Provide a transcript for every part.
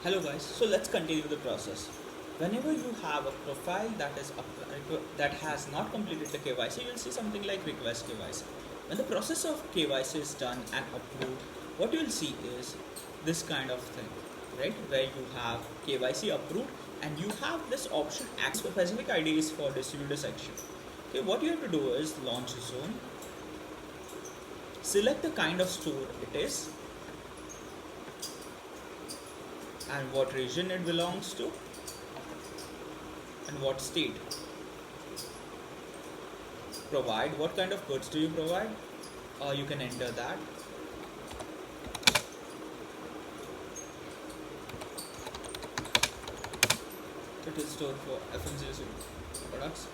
Hello guys, so let's continue the process. Whenever you have a profile that has not completed the KYC, you'll see something like request KYC. When the process of KYC is done and approved, what you'll see is this kind of thing, right? Where you have KYC approved and you have this option specific IDs for distributor section. Okay, what you have to do is launch zone, select the kind of store it is and what region it belongs to and what state. Provide what kind of goods do you provide, you can enter that. It is store for FMCG products.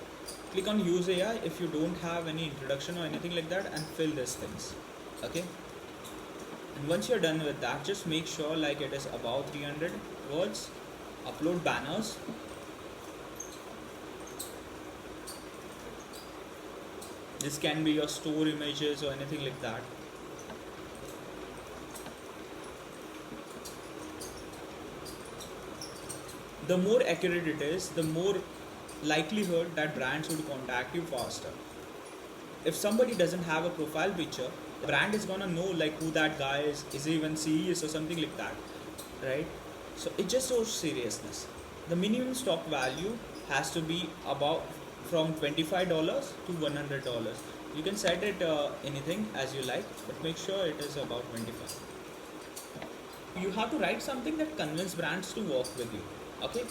Click on use AI if you don't have any introduction or anything like that and fill these things. Okay, and once you're done with that, just make sure like it is above 300 words. Upload banners. This can be your store images or anything like that. The more accurate it is, the more likelihood that brands would contact you faster. If somebody doesn't have a profile picture, the brand is gonna know like who that guy is he even serious or something like that, right? So it just shows seriousness. The minimum stock value has to be about from $25 to $100. You can set it anything as you like, but make sure it is about 25. You have to write something that convinces brands to work with you, okay?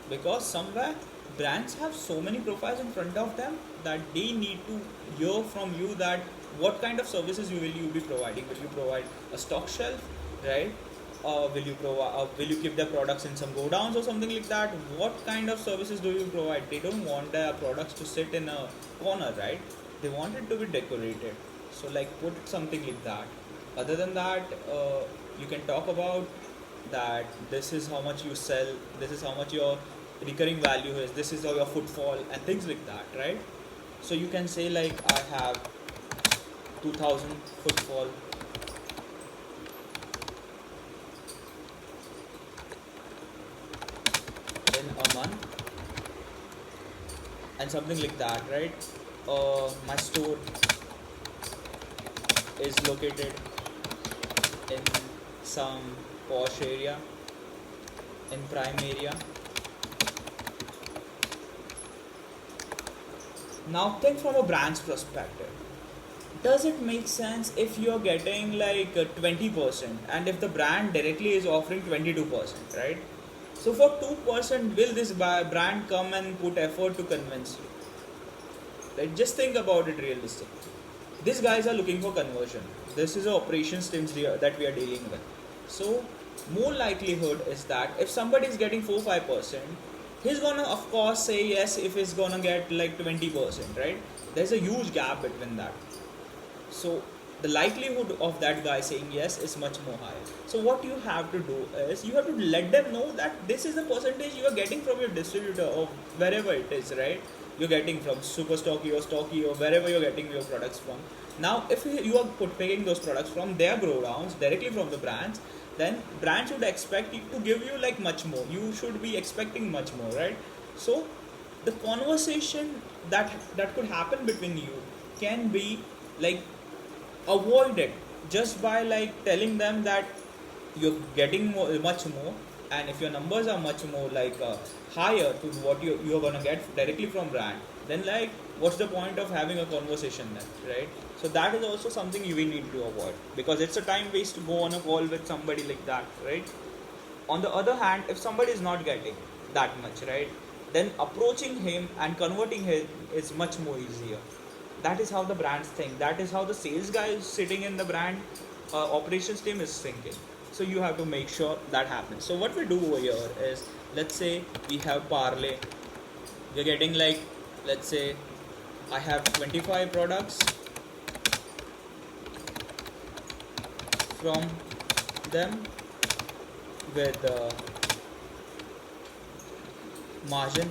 Because somewhere brands have so many profiles in front of them that they need to hear from you that what kind of services will you be providing. Will you provide a stock shelf, right? Will you keep their products in some godowns or something like that? What kind of services do you provide? They don't want their products to sit in a corner, right? They want it to be decorated. So like put something like that. Other than that, you can talk about that this is how much you sell, this is how much your recurring value is, this is how your footfall and things like that, right? So you can say like I have 2000 footfall in a month and something like that, right? My store is located in some posh area, in prime area. Now think from a brand's perspective. Does it make sense if you're getting like 20% and if the brand directly is offering 22%, right? So for 2%, will this brand come and put effort to convince you? Right? Just think about it realistically. These guys are looking for conversion. This is an operations team that we are dealing with. So more likelihood is that if somebody is getting 4-5%, he's gonna of course say yes if he's gonna get like 20%, right? There's a huge gap between that. So the likelihood of that guy saying yes is much more higher. So what you have to do is you have to let them know that this is the percentage you are getting from your distributor or wherever it is, right? You're getting from super stocky or stocky or wherever you're getting your products from. Now if you are taking those products from their growdowns directly from the brands, then brands should expect you to give you like much more. You should be expecting much more, right? So the conversation that could happen between you can be like avoided just by like telling them that you're getting much more, and if your numbers are much more like higher to what you're gonna get directly from brand, then like what's the point of having a conversation then, right? So that is also something you will need to avoid because it's a time waste to go on a call with somebody like that, right? On the other hand, if somebody is not getting that much, right, then approaching him and converting him is much more easier. That is how the brands think. That is how the sales guy is sitting in the brand operations team is thinking. So you have to make sure that happens. So what we do over here is, let's say we have parlay. We're getting like, let's say I have 25 products from them with margin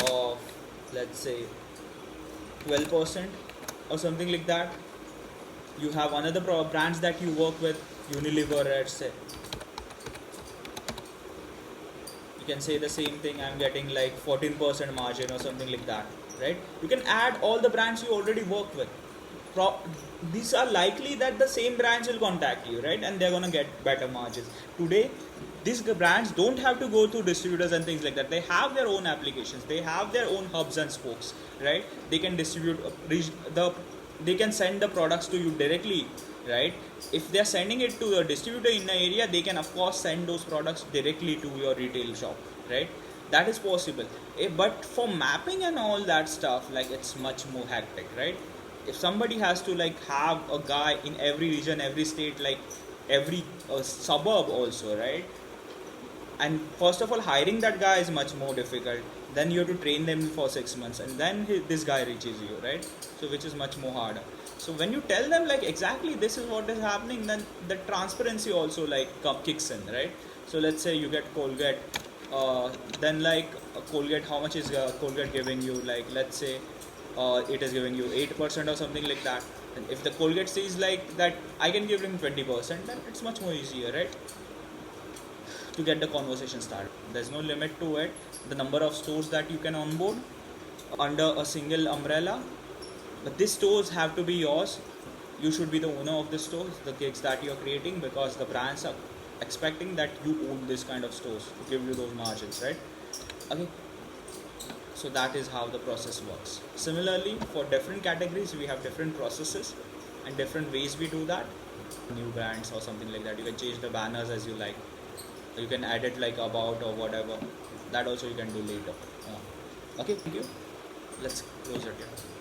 of, let's say, 12% or something like that. You have another brands that you work with, Unilever, let's say. can say the same thing, I'm getting like 14% margin or something like that, right? You can add all the brands you already work with. These are likely that the same brands will contact you, right? And they're gonna get better margins. Today, these brands don't have to go through distributors and things like that. They have their own applications. They have their own hubs and spokes, right? They can distribute, they can send the products to you directly, right? If they're sending it to a distributor in an area, they can of course send those products directly to your retail shop, right? That is possible. But for mapping and all that stuff, like, it's much more hectic, right? If somebody has to like have a guy in every region, every state, like every suburb also, right? And first of all, hiring that guy is much more difficult. Then you have to train them for 6 months, and then this guy reaches you, right? So which is much more harder. So when you tell them like exactly this is what is happening, then the transparency also like kicks in, right? So let's say you get Colgate, then like Colgate, how much is Colgate giving you? Like, let's say it is giving you 8% or something like that. And if the Colgate says like that I can give him 20%, then it's much more easier, right? To get the conversation started. There's no limit to it, the number of stores that you can onboard under a single umbrella. But these stores have to be yours. You should be the owner of the stores, the gigs that you're creating, because the brands are expecting that you own this kind of stores to give you those margins, right? Okay. So that is how the process works. Similarly, for different categories, we have different processes and different ways we do that. New brands or something like that, you can change the banners as you like. You can add it like about or whatever. That also you can do later. Okay, thank you. Let's close it here.